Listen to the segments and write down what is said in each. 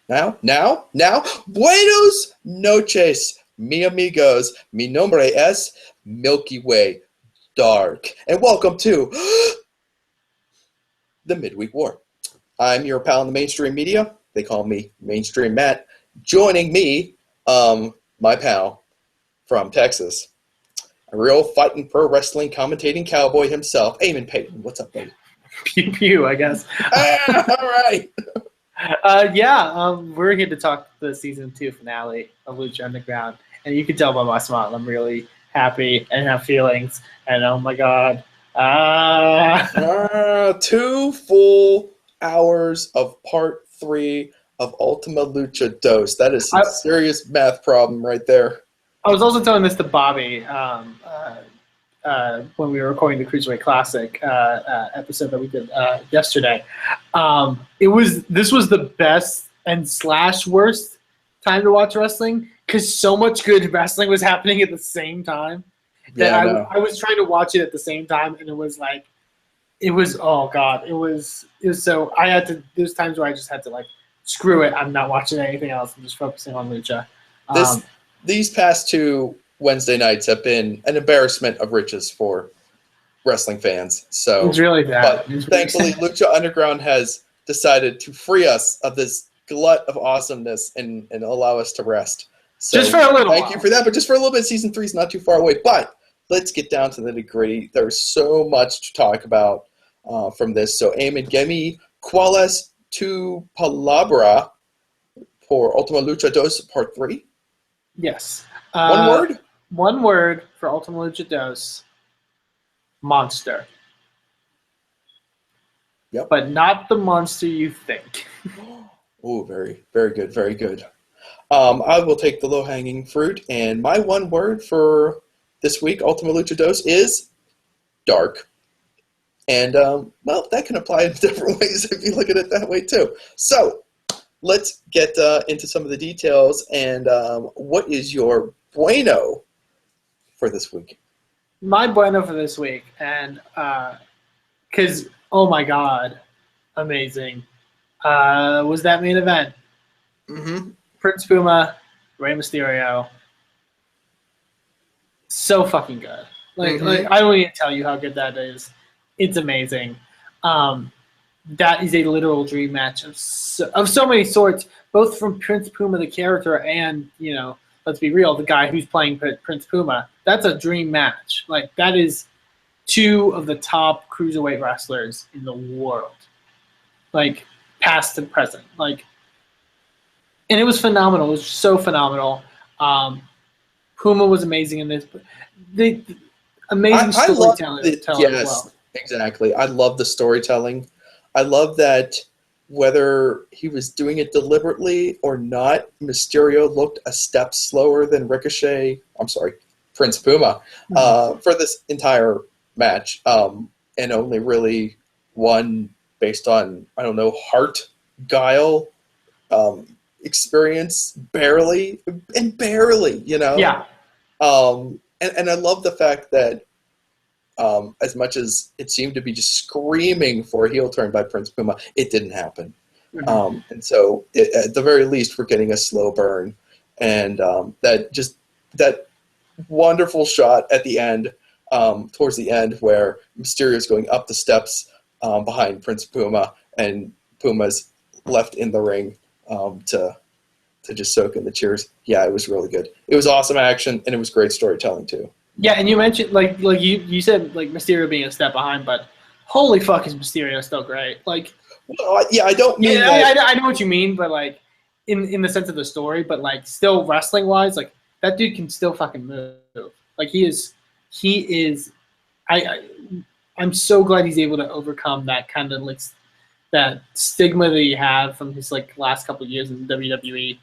Now. Buenos noches, mi amigos. Mi nombre es Milky Way Dark. And welcome to the Midweek War. I'm your pal in the mainstream media. They call me Mainstream Matt. Joining me, my pal from Texas, a real fighting pro wrestling commentating cowboy himself, Eamon Payton. What's up, buddy? Pew pew, I guess. All right. We're here to talk the season 2 finale of Lucha Underground, and you can tell by my smile I'm really happy and have feelings. And oh my god, 2 full hours of part 3 of Ultima Lucha Dos. That is some serious math problem right there. I was also telling this to Bobby when we were recording the Cruiserweight Classic episode that we did yesterday. This was the best and / worst time to watch wrestling because so much good wrestling was happening at the same time that I was trying to watch it at the same time, and it was oh god, it was so I had to. There's times where I just had to screw it. I'm not watching anything else. I'm just focusing on Lucha. These past 2 Wednesday nights have been an embarrassment of riches for wrestling fans. So it's really bad. But thankfully, Lucha Underground has decided to free us of this glut of awesomeness and allow us to rest. So just for a little thank you for that, but just for a little bit. Season 3 is not too far away. But let's get down to the nitty-gritty. There's so much to talk about from this. So, Eamon, give me ¿cuál es tu palabra for Ultima Lucha Dos Part 3? Yes. One word? One word for Ultima Lucha Dos. Monster. Yep. But not the monster you think. Oh, very, very good, very good. I will take the low-hanging fruit, and my one word for this week, Ultima Lucha Dos, is dark. And, well, that can apply in different ways if you look at it that way, too. So, let's get into some of the details, and what is your bueno for this week? My bueno for this week, and because, oh my god, amazing, was that main event. Mm-hmm. Prince Puma, Rey Mysterio. So fucking good. Like I don't even tell you how good that is. It's amazing. That is a literal dream match of so many sorts, both from Prince Puma, the character, and, let's be real, the guy who's playing Prince Puma. That's a dream match. That is 2 of the top cruiserweight wrestlers in the world. Past and present. And it was phenomenal. It was so phenomenal. Puma was amazing in this. The amazing storytelling as well. Exactly. I love the storytelling. I love that whether he was doing it deliberately or not, Mysterio looked a step slower than Prince Puma, for this entire match, and only really won based on, heart, guile, experience, barely, Yeah. And I love the fact that as much as it seemed to be just screaming for a heel turn by Prince Puma, it didn't happen. Mm-hmm. And so, at the very least, we're getting a slow burn. And that wonderful shot at the end, towards the end, where Mysterio's going up the steps behind Prince Puma, and Puma's left in the ring to just soak in the cheers. Yeah, it was really good. It was awesome action, and it was great storytelling, too. Yeah, and you mentioned you said Mysterio being a step behind, but holy fuck is Mysterio still great? I don't mean I know what you mean, but in the sense of the story, but still wrestling wise, that dude can still fucking move. He is. I'm so glad he's able to overcome that kind of that stigma that he had from his last couple of years in WWE,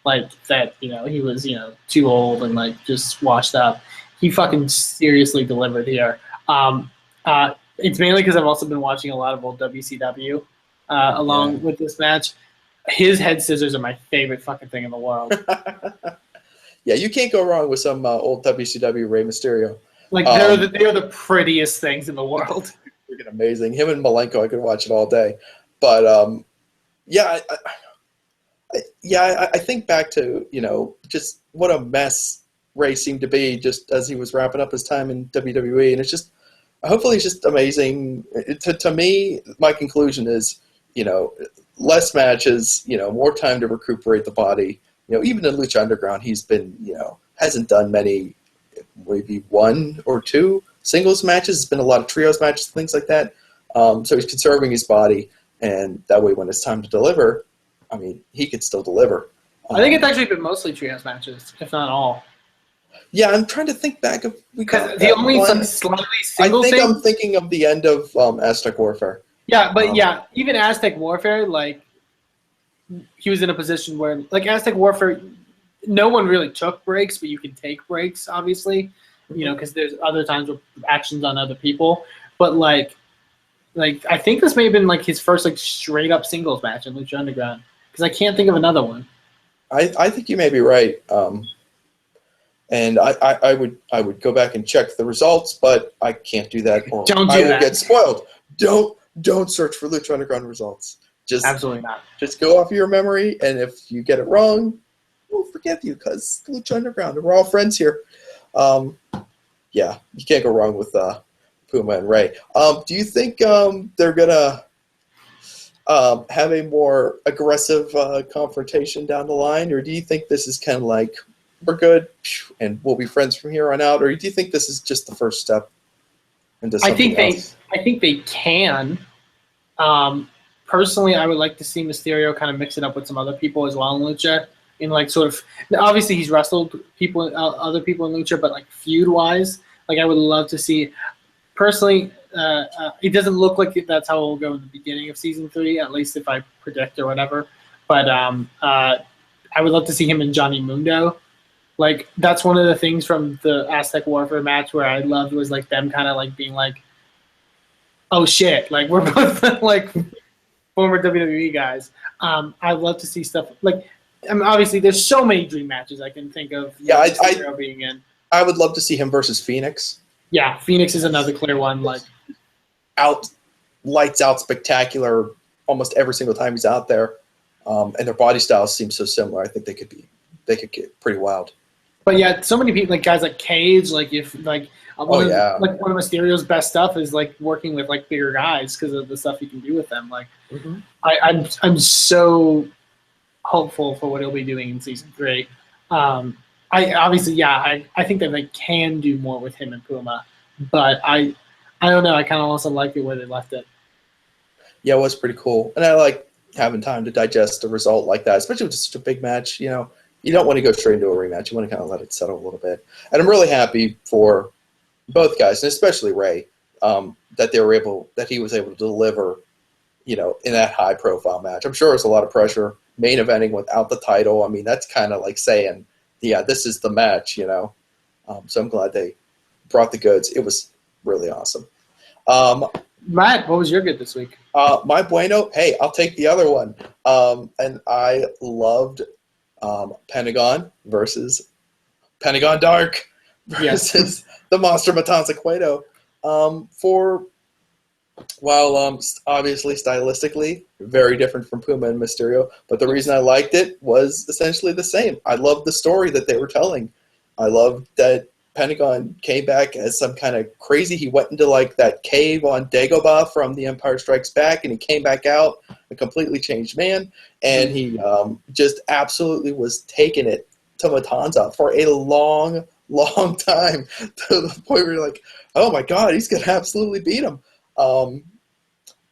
that he was too old and just washed up. He fucking seriously delivered here. It's mainly because I've also been watching a lot of old WCW along with this match. His head scissors are my favorite fucking thing in the world. Yeah, you can't go wrong with some old WCW Rey Mysterio. They're the prettiest things in the world. Freaking amazing. Him and Malenko, I could watch it all day. But yeah, I think back to, just what a mess Ray seemed to be just as he was wrapping up his time in WWE. And it's just, hopefully it's just amazing. To me, my conclusion is, less matches, more time to recuperate the body. Even in Lucha Underground, he's been, hasn't done many, maybe one or two singles matches. It's been a lot of trios matches, things like that. So he's conserving his body, and that way when it's time to deliver, I mean, he could still deliver. I think it's actually been mostly trios matches, if not all. Yeah, I'm trying to think back of because the only slightly single thing. I'm thinking of the end of Aztec Warfare. Yeah, but even Aztec Warfare, like he was in a position where, like Aztec Warfare, no one really took breaks, but you can take breaks, obviously, because there's other times with actions on other people. But like I think this may have been like his first like straight up singles match in Lucha Underground, because I can't think of another one. I think you may be right. And I would go back and check the results, but I can't do that, or I will get spoiled. Don't search for Lucha Underground results. Just absolutely not. Just go off of your memory, and if you get it wrong, we'll forgive you because Lucha Underground, and we're all friends here. Yeah, you can't go wrong with Puma and Ray. Do you think they're gonna have a more aggressive confrontation down the line, or do you think this is kind of like, we're good and we'll be friends from here on out, or do you think this is just the first step into something else? I think they can. Personally, I would like to see Mysterio kind of mix it up with some other people as well in Lucha. In like sort of, obviously he's wrestled people, other people in Lucha, but like feud wise, like I would love to see. Personally, it doesn't look like that's how it will go in the beginning of season 3, at least if I predict or whatever. But I would love to see him and Johnny Mundo. Like that's one of the things from the Aztec Warfare match where I loved was like them kind of like being like, oh shit, like we're both like former WWE guys. I'd love to see stuff like, I mean, obviously there's so many dream matches I can think of. Yeah, I being in. I would love to see him versus Phoenix. Yeah, Phoenix is another clear one. Like lights out spectacular almost every single time he's out there, and their body styles seem so similar. I think they could get pretty wild. But yeah, so many people, like guys like Cage, like if like one of Mysterio's best stuff is like working with like bigger guys because of the stuff he can do with them. Like I'm so hopeful for what he'll be doing in season 3. I think that they can do more with him and Puma, but I don't know. I kind of also like it where they left it. Yeah, it was pretty cool, and I like having time to digest a result like that, especially with such a big match. You don't want to go straight into a rematch. You want to kind of let it settle a little bit. And I'm really happy for both guys, and especially Ray, that he was able to deliver, in that high profile match. I'm sure it was a lot of pressure main eventing without the title. I mean, that's kind of like saying, yeah, this is the match, So I'm glad they brought the goods. It was really awesome. Matt, what was your good this week? My bueno, hey, I'll take the other one. And I loved Pentagon versus Pentagon Dark versus the Monster Matanza Cueto. While obviously stylistically very different from Puma and Mysterio, but the reason I liked it was essentially the same. I loved the story that they were telling. I loved that Pentagon came back as some kind of crazy. He went into like that cave on Dagobah from The Empire Strikes Back, and he came back out a completely changed man, and he just absolutely was taking it to Matanza for a long, long time, to the point where you're like, oh my God, he's going to absolutely beat him.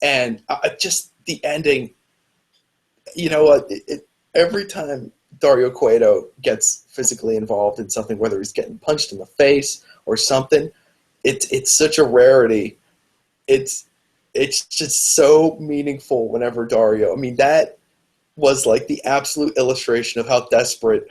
And just the ending, every time Dario Cueto gets physically involved in something, whether he's getting punched in the face or something, it's such a rarity. It's just so meaningful whenever Dario, I mean, that was like the absolute illustration of how desperate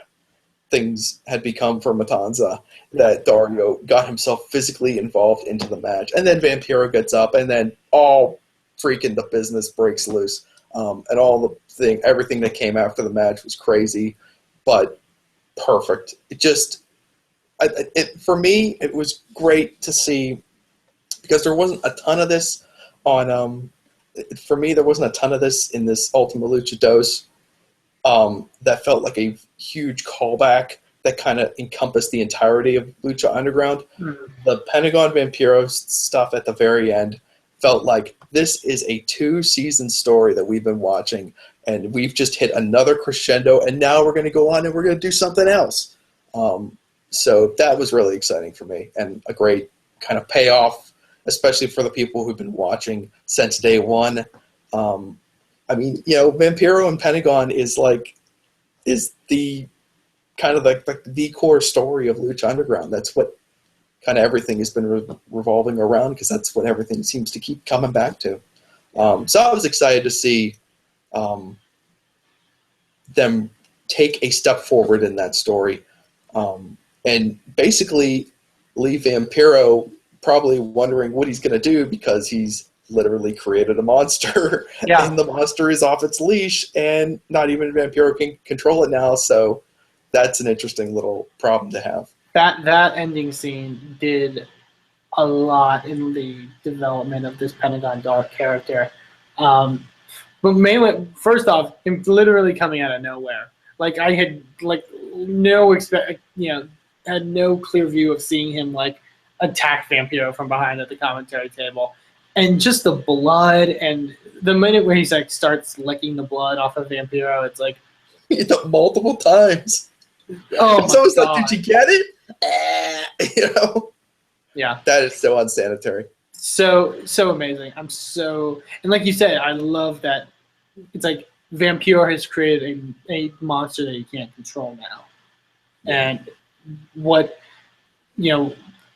things had become for Matanza, that Dario got himself physically involved into the match. And then Vampiro gets up, and then all freaking the business breaks loose. And everything that came after the match was crazy, but perfect. For me, it was great to see, because there wasn't a ton of this on, for me, there wasn't a ton of this in this Ultima Lucha Dos. that felt like a huge callback that kind of encompassed the entirety of Lucha Underground. The Pentagon Vampiro stuff at the very end felt like this is a 2-season story that we've been watching, and we've just hit another crescendo, and now we're going to go on and we're going to do something else. So that was really exciting for me, and a great kind of payoff, especially for the people who've been watching since day one. I mean, you know, Vampiro and Pentagon is the kind of the core story of Lucha Underground. That's what kind of everything has been revolving around, because that's what everything seems to keep coming back to. So I was excited to see them take a step forward in that story, and basically leave Vampiro probably wondering what he's going to do, because he's literally created a monster, and the monster is off its leash, and not even Vampiro can control it now. So that's an interesting little problem to have. That ending scene did a lot in the development of this Pentagon Dark character. But mainly, first off, him literally coming out of nowhere. Like, I had had no clear view of seeing him attack Vampiro from behind at the commentary table. And just the blood, and the minute where he starts licking the blood off of Vampiro, it's like multiple times. Oh, it's always like, did you get it? You know? Yeah. That is so unsanitary. So amazing. And like you said, I love that it's like Vampiro has created a monster that he can't control now. Yeah. And what,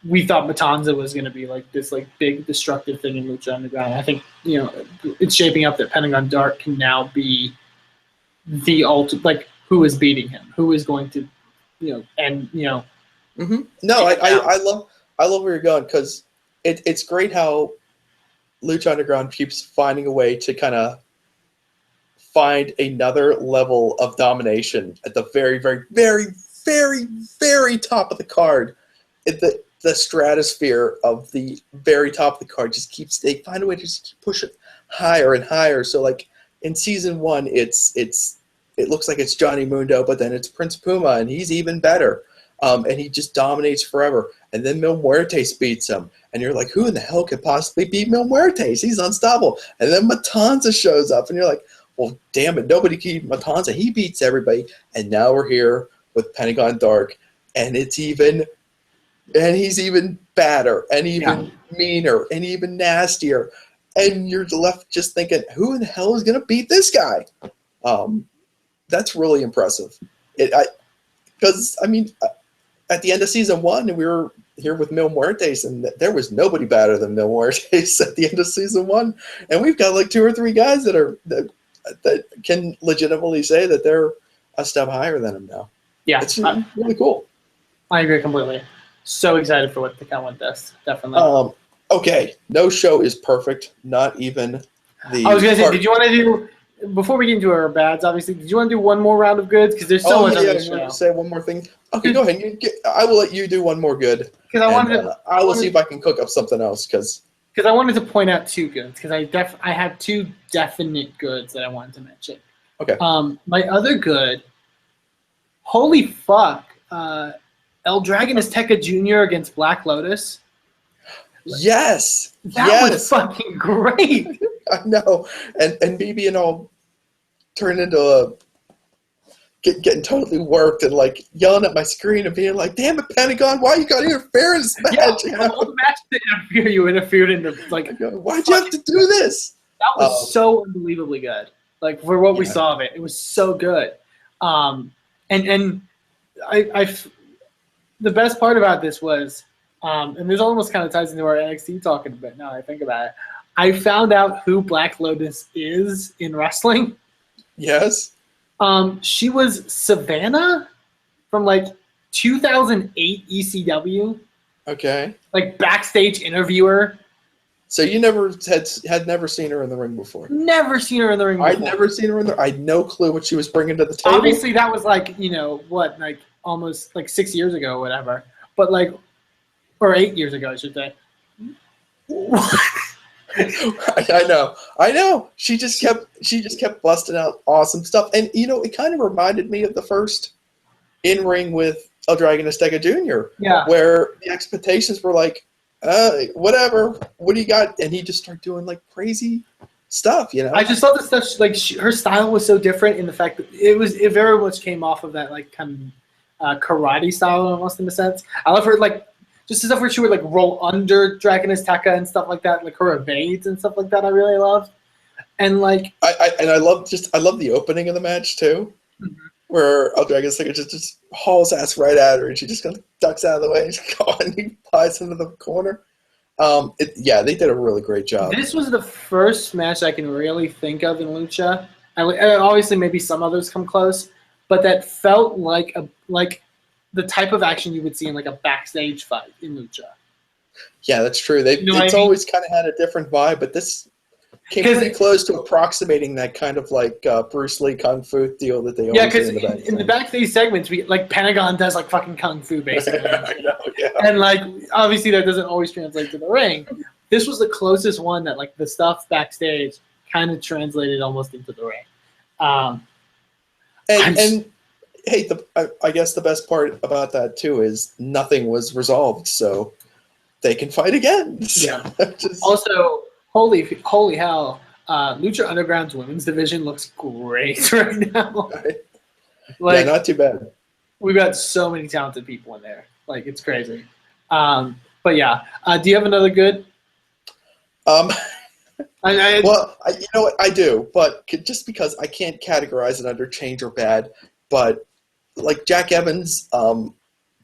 we thought Matanza was going to be this big destructive thing in Lucha Underground. I think, it's shaping up that Pentagon Dark can now be the ultimate, who is beating him, who is going to, Mm-hmm. No, I love where you're going, because it's great how Lucha Underground keeps finding a way to kind of find another level of domination at the very, very, very, very, very top of the card. The stratosphere of the very top of the card they find a way to just keep pushing higher and higher. So in season 1, it looks like it's Johnny Mundo, but then it's Prince Puma, and he's even better. And he just dominates forever. And then Mil Muertes beats him. And you're like, who in the hell could possibly beat Mil Muertes? He's unstoppable. And then Matanza shows up, and you're like, well, damn it, nobody can beat Matanza. He beats everybody. And now we're here with Pentagon Dark, and he's even badder, and even meaner, and even nastier. And you're left just thinking, who in the hell is going to beat this guy? That's really impressive. Because at the end of season 1, we were here with Mil Muertes, and there was nobody better than Mil Muertes at the end of season 1. And we've got 2 or 3 guys that can legitimately say that they're a step higher than him now. Yeah, it's really cool. I agree completely. So excited for what to come with this. Definitely. Okay, no show is perfect. Not even the. I was gonna say, did you want to do, before we get into our bads? Obviously, did you want to do one more round of goods? Because there's so much on this show. Say one more thing. Okay, go ahead. I will let you do one more good. Because I will see if I can cook up something else. Because I wanted to point out 2 goods. Because I have 2 definite goods that I wanted to mention. Okay. My other good. Holy fuck. El Dragon Azteca Jr. against Black Lotus. Yes. That was fucking great. I know. And BB and all turned into getting totally worked and yelling at my screen and being like, damn it, Pentagon, why you got to interfere in this match? Yeah, the match to interfere, you interfered into why'd you have to do this? That was so unbelievably good. For what we saw of it, it was so good. And the best part about this was, and this almost kind of ties into our NXT talking a bit now that I think about it, I found out who Black Lotus is in wrestling. Yes. She was Savannah from 2008 ECW. Okay. Backstage interviewer. So you never had never seen her in the ring before? Never seen her in the ring before. I'd never seen her in the. I had no clue what she was bringing to the table. Obviously, that was almost 6 years ago or whatever. But or 8 years ago, I should say. I know. She just kept busting out awesome stuff, and it kind of reminded me of the first in ring with El Dragon Azteca Jr., Yeah. where the expectations were like, whatever, what do you got? And he just started doing like crazy stuff, I just thought the stuff like her style was so different in the fact that it very much came off of that like kind of karate style almost in a sense. I love her like just the stuff where she would like roll under Dragon Azteca and stuff like that, like her evades and stuff like that. I really loved, and like I love the opening of the match too. Mm-hmm. Where El Dragon Azteca just hauls ass right at her, and she just kind of ducks out of the way, and he flies into the corner. They did a really great job. This was the first match I can really think of in Lucha. Obviously, maybe some others come close, but that felt like the type of action you would see in like a backstage fight in Lucha. Yeah, that's true. It's always kind of had a different vibe, but this came pretty close to approximating that kind of like Bruce Lee kung fu deal that they always do in the backstage segments, Pentagon does like fucking kung fu basically. I know, yeah. And like obviously that doesn't always translate to the ring. This was the closest one that like the stuff backstage kind of translated almost into the ring. And hey, I guess the best part about that too is nothing was resolved, so they can fight again. Yeah. Also, holy hell, Lucha Underground's women's division looks great right now. Like, yeah, not too bad. We've got so many talented people in there. Like, it's crazy. But yeah, do you have another good? Well, you know what? I do, but just because I can't categorize it under change or bad, but like Jack Evans,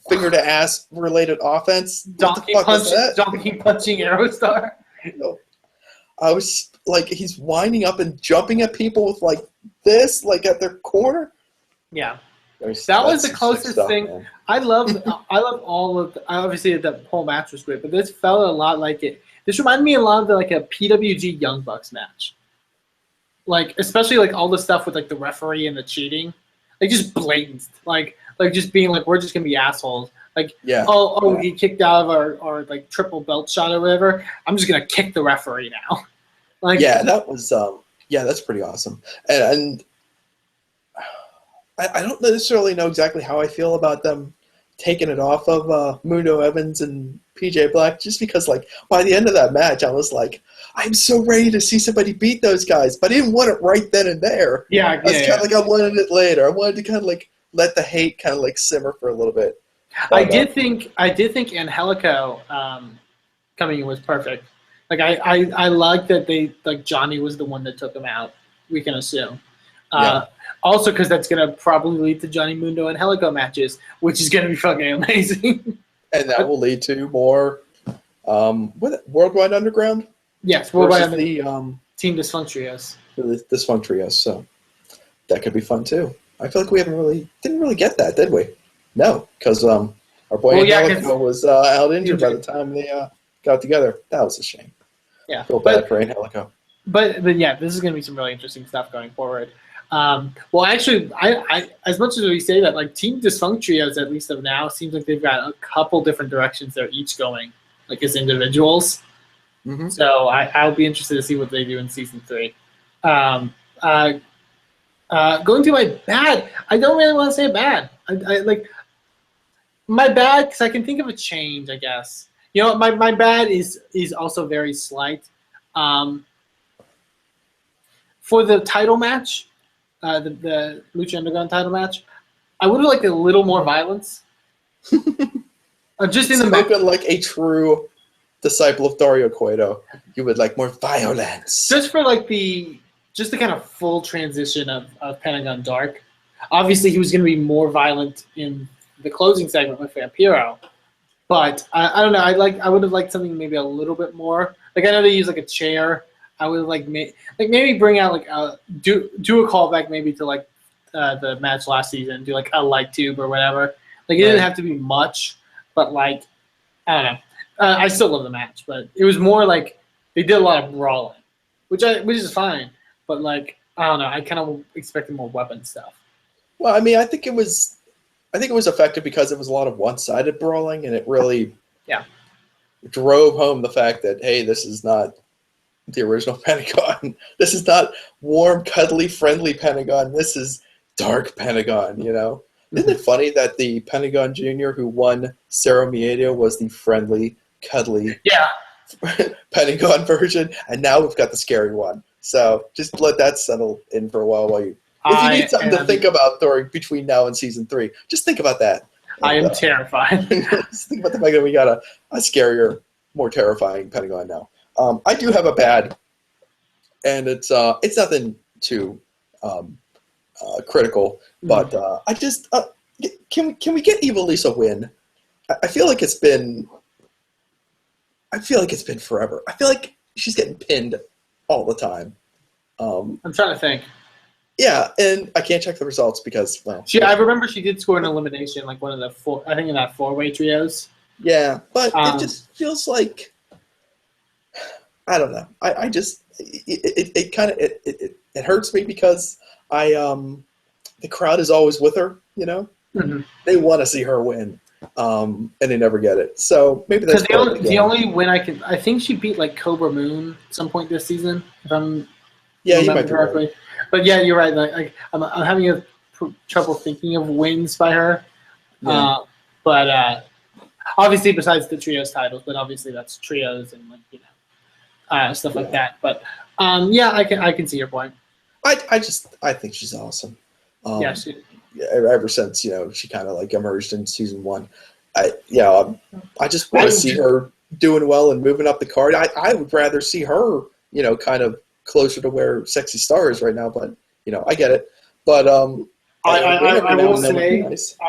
finger to ass related offense. Donkey punching Aerostar. I was like, he's winding up and jumping at people with like this, like at their corner. Yeah, that was the closest thing. Man. I love all of. Obviously, the whole match was great, but this felt a lot like it. This reminded me a lot of like a PWG Young Bucks match. Like especially like all the stuff with like the referee and the cheating, like just blatant, like just being like we're just gonna be assholes. Like he kicked out of our like triple belt shot or whatever. I'm just gonna kick the referee now. Like that was that's pretty awesome. And I don't necessarily know exactly how I feel about them taking it off of Mundo Evans and PJ Black, just because like by the end of that match I was like, I'm so ready to see somebody beat those guys, but I didn't want it right then and there. I was kind of like I wanted it later. I wanted to kind of like let the hate kind of like simmer for a little bit. But, I did think Angelico coming in was perfect. Like I like that they like Johnny was the one that took him out. We can assume. Also, because that's gonna probably lead to Johnny Mundo and Angelico matches, which is gonna be fucking amazing. And that will lead to more Worldwide Underground. Yes, Worldwide Underground. Team Dysfunctrios. Dysfunctrios. So that could be fun too. I feel like we didn't really get that, did we? No, because our boy Angelico was out injured by the time they got together. That was a shame. Yeah, feel bad for Angelico. But yeah, this is going to be some really interesting stuff going forward. Well, actually, I as much as we say that, like Team Dysfunctrios, at least of now, seems like they've got a couple different directions they're each going, like as individuals. Mm-hmm. So I'll be interested to see what they do in season 3. Going to my bad, I don't really want to say bad. I like my bad because I can think of a change, I guess. You know, my bad is also very slight. For the title match, the Lucha Underground title match, I would have liked a little more violence. Just in the spoken like a true disciple of Dario Cueto, you would like more violence. Just for like the kind of full transition of Pentagon Dark. Obviously, he was going to be more violent in the closing segment with Vampiro, but I don't know. I would have liked something maybe a little bit more. Like I know they use like a chair. I would like maybe bring out like do a callback maybe to like the match last season. Do like a light tube or whatever. Like it didn't have to be much, but like I don't know. I still love the match, but it was more like they did a lot of brawling, which is fine. But like I don't know. I kind of expected more weapon stuff. Well, I mean, I think it was effective because it was a lot of one-sided brawling, and it really drove home the fact that hey, this is not the original Pentagon. This is not warm, cuddly, friendly Pentagon. This is dark Pentagon, you know? Isn't it funny that the Pentagon Jr. who won Cerro Miedo was the friendly, cuddly Pentagon version, and now we've got the scary one. So just let that settle in for a while you... If you need something to think about between now and season 3, just think about that. I am terrified. Just think about the fact that we got a scarier, more terrifying Pentagon now. I do have a bad, and it's nothing too critical, but I just can we get Ivelisse a win? I feel like it's been forever. I feel like she's getting pinned all the time. I'm trying to think. Yeah, and I can't check the results because, well... I remember she did score an elimination, like one of the 4, I think in that 4-way trios. Yeah, but it just feels like... I don't know. I just... It kind of... It hurts me because the crowd is always with her, you know? Mm-hmm. They want to see her win, and they never get it. So maybe that's the only win I think she beat, like, Cobra Moon at some point this season, if I'm... Yeah, you might be right. But yeah, you're right. Like I'm having trouble thinking of wins by her. Yeah. But obviously, besides the trios titles, but obviously that's trios and like stuff like that. But yeah, I can see your point. I think she's awesome. Yeah, ever since she kind of like emerged in season 1, I just want to see her doing well and moving up the card. I would rather see her kind of closer to where Sexy Star is right now, but I get it. But I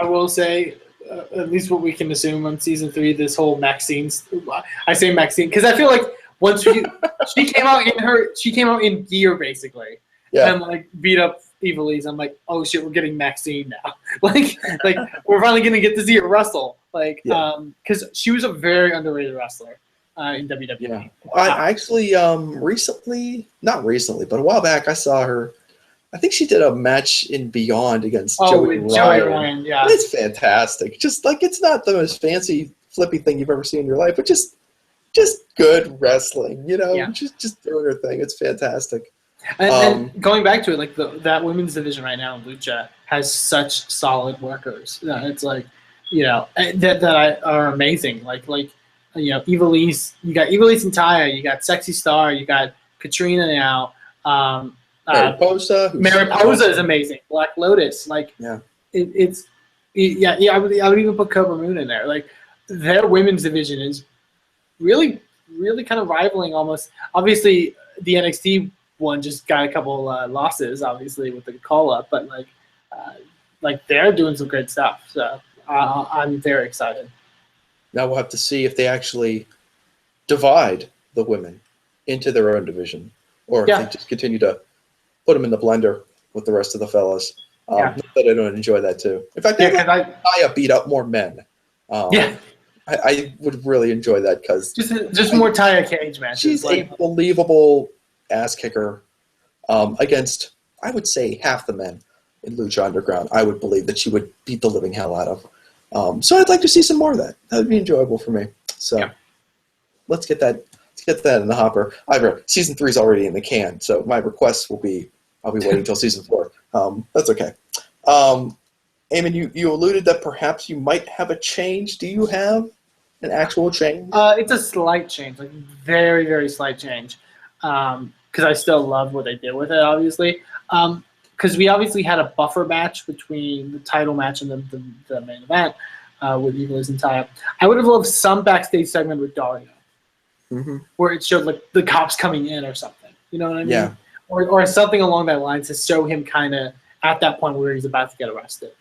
will say, at least what we can assume on season 3, this whole Maxine. I say Maxine because I feel like once she came out in gear basically, and like beat up Ivelisse. I'm like, oh shit, we're getting Maxine now. like we're finally gonna get to see her wrestle. Because she was a very underrated wrestler. In WWE. Yeah. I actually not recently, but a while back, I saw her. I think she did a match in Beyond against Joey Ryan. Yeah. It's fantastic. Just like it's not the most fancy, flippy thing you've ever seen in your life, but just good wrestling. Just doing her thing. It's fantastic. And going back to it, like that women's division right now in Lucha has such solid workers. It's like that are amazing. Like. Ivelisse, you got Ivelisse and Taya, you got Sexy Star, you got Katrina now. Mariposa is amazing. Black Lotus, I would even put Cobra Moon in there. Like their women's division is really, really kind of rivaling almost. Obviously, the NXT one just got a couple losses, obviously with the call up, but they're doing some great stuff. So I'm very excited. Now we'll have to see if they actually divide the women into their own division, or if they just continue to put them in the blender with the rest of the fellas. Not that I don't enjoy that too. In fact, Taya beat up more men. I would really enjoy that because just more Taya cage matches. She's a believable ass kicker against, I would say, half the men in Lucha Underground. I would believe that she would beat the living hell out of. So I'd like to see some more of that. That would be enjoyable for me. So let's get that in the hopper. Season 3 is already in the can, so my request will be I'll be waiting until season 4. That's okay. Eamon, you alluded that perhaps you might have a change. Do you have an actual change? It's a slight change, like very, very slight change. Because I still love what they did with it, obviously. Because we obviously had a buffer match between the title match and the main event with Ivelisse and Taya. I would have loved some backstage segment with Dario, where it showed like the cops coming in or something. You know what I mean? Yeah. Or something along that line to show him kind of at that point where he's about to get arrested.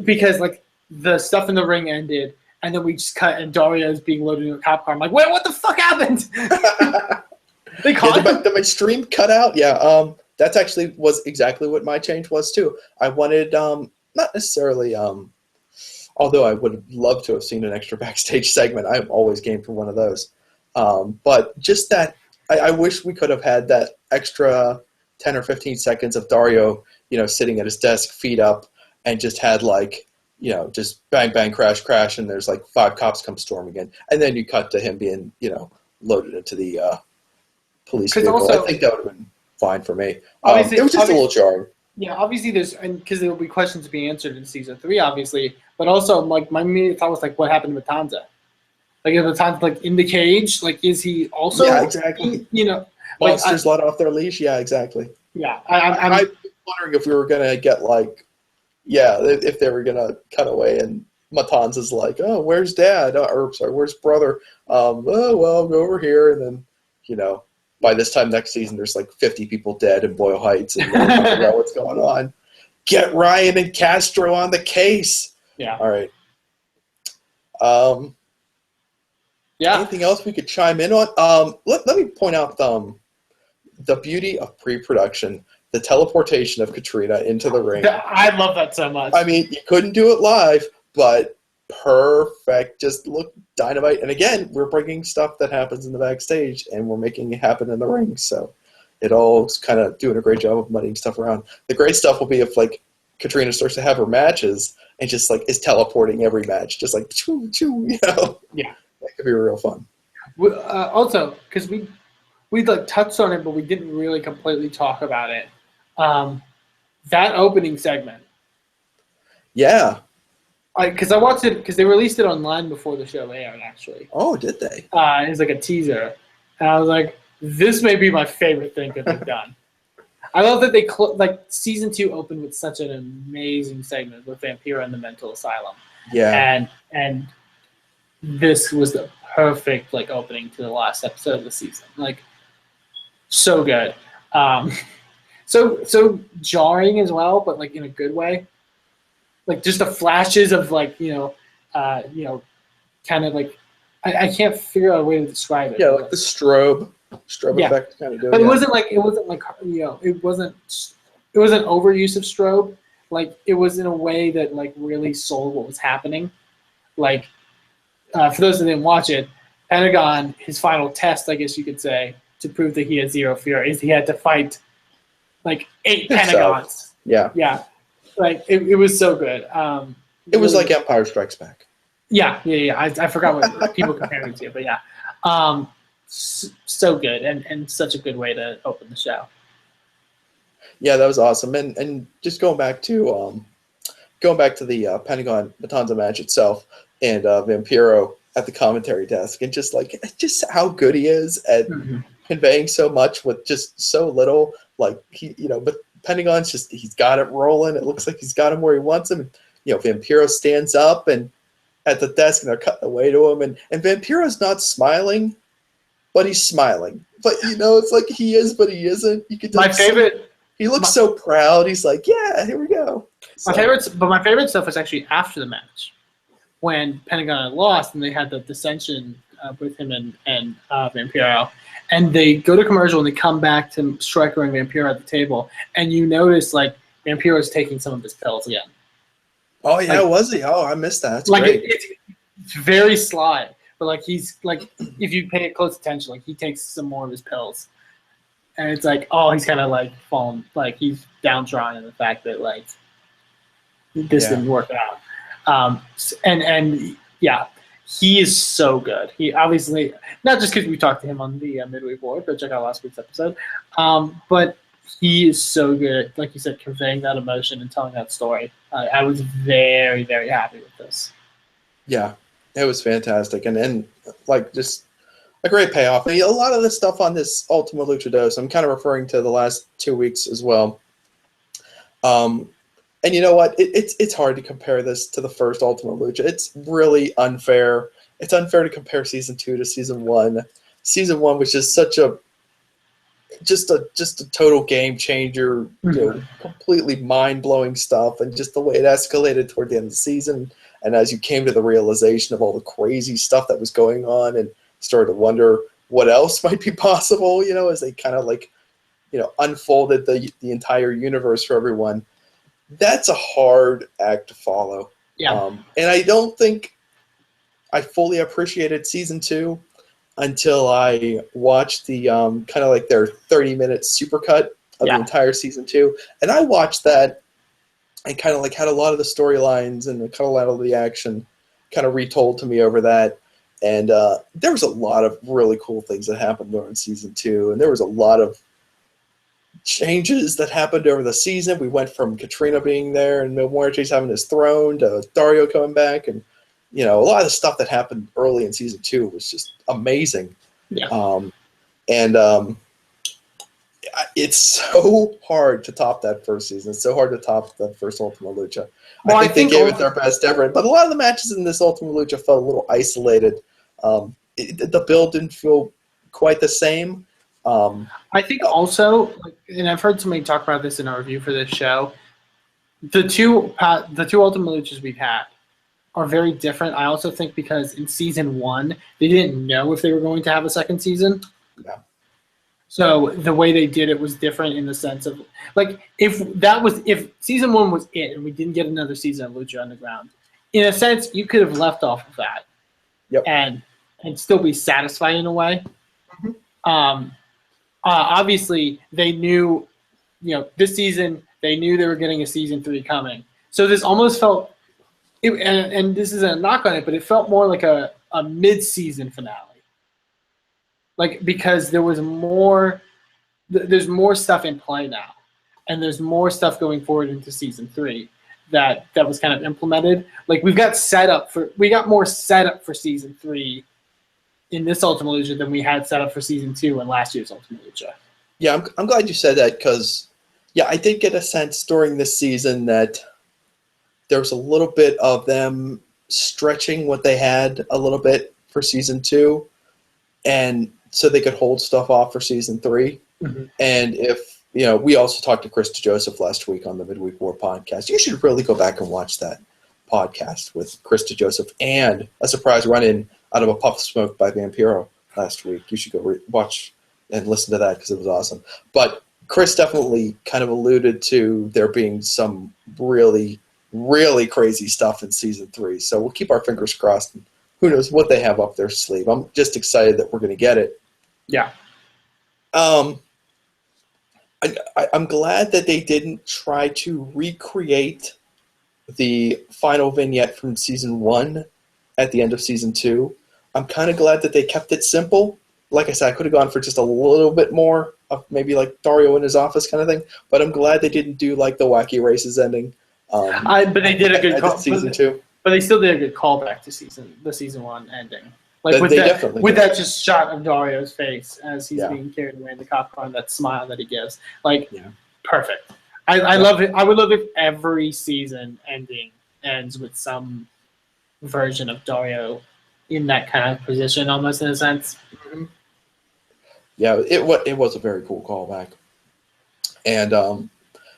Because like the stuff in the ring ended, and then we just cut, and Dario is being loaded in a cop car. I'm like, wait, what the fuck happened? They caught him. My stream cut out. Yeah. That's actually was exactly what my change was too. I wanted, not necessarily, although I would have loved to have seen an extra backstage segment. I'm always game for one of those. But just that, I wish we could have had that extra 10 or 15 seconds of Dario, sitting at his desk, feet up, and just had just bang, bang, crash, crash, and there's like 5 cops come storming in. And then you cut to him being, loaded into the police 'Cause vehicle. also- I think that would have been fine for me. Obviously- It was just a little jarring. Yeah, obviously because there will be questions being answered in season 3, obviously, but also like my immediate thought was like, what happened to Matanza? Like, is Matanza like in the cage? Like, is he also? Yeah, exactly. You know, Monsters let off their leash. Yeah, exactly. Yeah, I'm wondering if we were gonna get like, if they were gonna cut away and Matanza's like, oh, where's Dad? Or sorry, where's brother? Oh, well, I'll go over here, and then by this time next season, there's like 50 people dead in Boyle Heights, and we're trying to figure out what's going on. Get Ryan and Castro on the case. Yeah. All right. Yeah. Anything else we could chime in on? Let me point out the beauty of pre-production, the teleportation of Katrina into the ring. I love that so much. I mean, you couldn't do it live, but perfect. Just look dynamite. And again, we're bringing stuff that happens in the backstage, and we're making it happen in the ring. So it all's kind of doing a great job of muddying stuff around. The great stuff will be if like Katrina starts to have her matches and just like is teleporting every match, just like choo choo, Yeah, that could be real fun. Also, because we like touched on it, but we didn't really completely talk about it. That opening segment. Yeah. Because I watched it because they released it online before the show aired. Actually. Oh, did they? It was like a teaser, and I was like, "This may be my favorite thing that they've done." I love that they season 2 opened with such an amazing segment with Vampiro in the mental asylum. Yeah. And this was the perfect like opening to the last episode of the season. Like, so good. So jarring as well, but like in a good way. Like just the flashes of like kind of like I can't figure out a way to describe it. Yeah, like the strobe effect kind of doing. But it wasn't like it wasn't overuse of strobe. Like it was in a way that like really sold what was happening. Like for those that didn't watch it, Pentagon, his final test, I guess you could say, to prove that he had zero fear is he had to fight like 8 Pentagons. Yeah. Yeah. Like it was so good. It was like Empire Strikes Back. Yeah. I forgot what people compared it to, but yeah. So good and such a good way to open the show. Yeah, that was awesome. And just going back to the Pentagon Matanza match itself and Vampiro at the commentary desk, and just how good he is at conveying so much with just so little. Like but Pentagon's he's got it rolling. It looks like he's got him where he wants him. Vampiro stands up and at the desk, and they're cutting away to him, and Vampiro's not smiling, but he's smiling. But it's like he is, but he isn't. You could my favorite. He looks so proud. He's like, yeah, here we go. So. My favorite stuff was actually after the match, when Pentagon had lost and they had the dissension with him and Vampiro, and they go to commercial and they come back to Striker and Vampiro at the table, and you notice like Vampiro's taking some of his pills again. Oh yeah, was he? Oh, I missed that. That's great. It's very sly, but like he's like if you pay close attention, like he takes some more of his pills. And it's like, oh, he's kind of like fallen, like he's downtrodden in the fact that like this didn't work out. And yeah, he is so good. He obviously, not just because we talked to him on the midweek board, but check out last week's episode. But he is so good, like you said, conveying that emotion and telling that story. I was very, very happy with this. Yeah, it was fantastic, and like just. A great payoff. A lot of the stuff on this Ultima Lucha Dos, I'm kind of referring to the last 2 weeks as well. And you know what? It's hard to compare this to the first Ultima Lucha. It's really unfair. It's unfair to compare Season 2 to Season 1. Season 1 was just such a total game changer, completely mind-blowing stuff, and just the way it escalated toward the end of the season, and as you came to the realization of all the crazy stuff that was going on, and started to wonder what else might be possible, as they kind of unfolded the entire universe for everyone. That's a hard act to follow. Yeah. And I don't think I fully appreciated Season 2 until I watched the kind of like their 30-minute supercut of the entire Season 2. And I watched that and kind of like had a lot of the storylines and kind of a lot of the action kind of retold to me over that. And there was a lot of really cool things that happened during season 2, and there was a lot of changes that happened over the season. We went from Katrina being there and Mil Muertes having his throne to Dario coming back, and a lot of the stuff that happened early in season 2 was just amazing. Yeah. It's so hard to top that first season. It's so hard to top that first Ultima Lucha. Well, I think they gave it their best ever, but a lot of the matches in this Ultima Lucha felt a little isolated. The build didn't feel quite the same. I think also, and I've heard somebody talk about this in our review for this show, the two Ultima Luchas we've had are very different. I also think because in season 1, they didn't know if they were going to have a second season. Yeah. So the way they did it was different in the sense of, if season 1 was it and we didn't get another season of Lucha Underground, in a sense, you could have left off of that. Yep. And still be satisfied in a way. Mm-hmm. Obviously, they knew, this season, they knew they were getting a season 3 coming. So this almost felt, and this isn't a knock on it, but it felt more like a mid-season finale. Because there was there's more stuff in play now. And there's more stuff going forward into season 3 that was kind of implemented. We got more setup for season 3 in this Ultima Lucha than we had set up for season 2 in last year's Ultima Lucha. Yeah, I'm glad you said that because, I did get a sense during this season that there was a little bit of them stretching what they had a little bit for season 2, and so they could hold stuff off for season 3. Mm-hmm. And if, we also talked to Chris DeJoseph last week on the Midweek War podcast. You should really go back and watch that podcast with Chris DeJoseph and a surprise run-in out of a puff of smoke by Vampiro last week. You should go watch and listen to that because it was awesome. But Chris definitely kind of alluded to there being some really, really crazy stuff in season 3. So we'll keep our fingers crossed. And who knows what they have up their sleeve. I'm just excited that we're going to get it. Yeah. I'm glad that they didn't try to recreate the final vignette from season 1 at the end of season 2. I'm kind of glad that they kept it simple. Like I said, I could have gone for just a little bit more of maybe like Dario in his office kind of thing, but I'm glad they didn't do like the wacky races ending. But they did a good call. Season 2. But they still did a good callback to the season 1 ending. With that just shot of Dario's face as he's being carried away in the cop car and that smile that he gives. Perfect. I love it. I would love if every season ending ends with some version of Dario in that kind of position, almost in a sense. Mm-hmm. Yeah, it was a very cool callback. And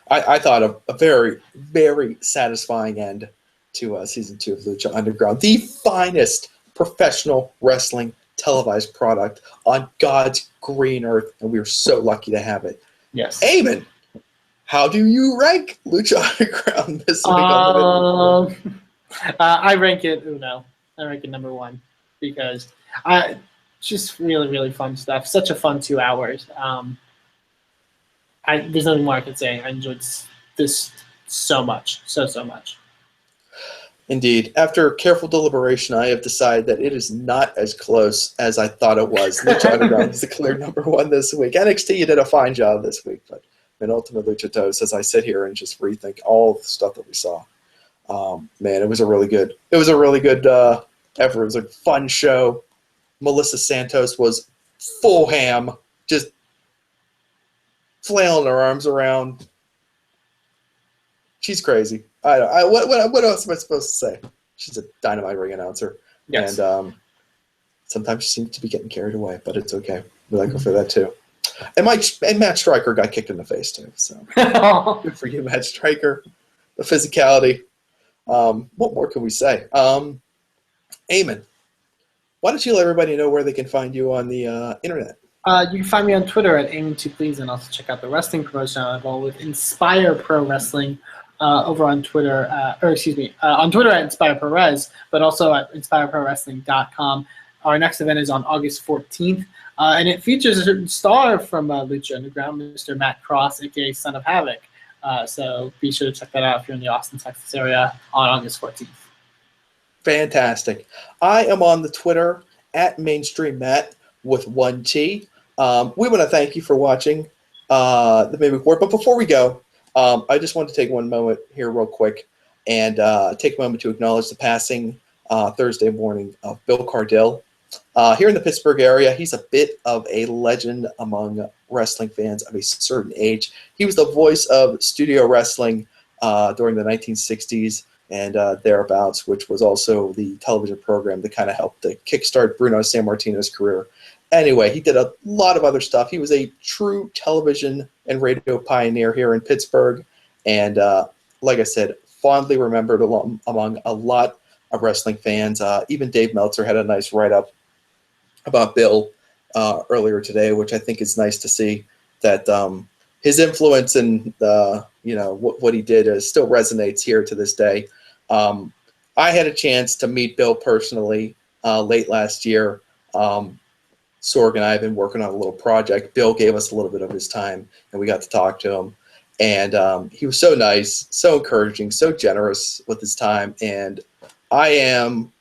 I thought a very, very satisfying end to season 2 of Lucha Underground. The finest professional wrestling televised product on God's green earth, and we were so lucky to have it. Yes. Eamon, how do you rank Lucha Underground this week on the I rank it uno. I rank it number 1 because just really, really fun stuff. Such a fun 2 hours. There's nothing more I can say. I enjoyed this so much. So much. Indeed. After careful deliberation, I have decided that it is not as close as I thought it was. Lucha Underground is the clear number 1 this week. NXT, you did a fine job this week, but in Ultima Lucha Dos, as I sit here and just rethink all the stuff that we saw, man, it was a really good effort. It was a fun show. Melissa Santos was full ham, just flailing her arms around. She's crazy. What else am I supposed to say? She's a Dynamite ring announcer. Yes. And sometimes she seems to be getting carried away, but it's okay. We like her for that too. And Matt Stryker got kicked in the face too. So good for you, Matt Stryker. The physicality. What more can we say? Eamon, why don't you let everybody know where they can find you on the internet? You can find me on Twitter at Eamon2Please, and also check out the wrestling promotion I'm involved with, Inspire Pro Wrestling, over on Twitter, on Twitter at Inspire Perez, but also at InspireProWrestling.com. Our next event is on August 14th, and it features a certain star from Lucha Underground, Mr. Matt Cross, aka Son of Havoc. So be sure to check that out if you're in the Austin, Texas area on August 14th. Fantastic. I am on the Twitter at Mainstream Matt with 1T. We want to thank you for watching the Midweek War. But before we go, I just want to take one moment here real quick and take a moment to acknowledge the passing Thursday morning of Bill Cardell. Here in the Pittsburgh area, he's a bit of a legend among wrestling fans of a certain age. He was the voice of studio wrestling during the 1960s and thereabouts, which was also the television program that kind of helped to kickstart Bruno Sammartino's career. Anyway, he did a lot of other stuff. He was a true television and radio pioneer here in Pittsburgh, and like I said, fondly remembered among a lot of wrestling fans. Even Dave Meltzer had a nice write-up about Bill earlier today, which I think is nice to see that his influence and what he did still resonates here to this day. I had a chance to meet Bill personally late last year. Sorg and I have been working on a little project. Bill gave us a little bit of his time, and we got to talk to him. And he was so nice, so encouraging, so generous with his time. And I am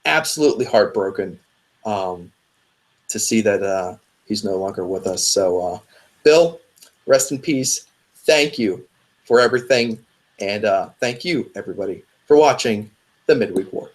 absolutely heartbroken to see that he's no longer with us. So, Bill, rest in peace. Thank you for everything. And thank you, everybody, for watching the Midweek War.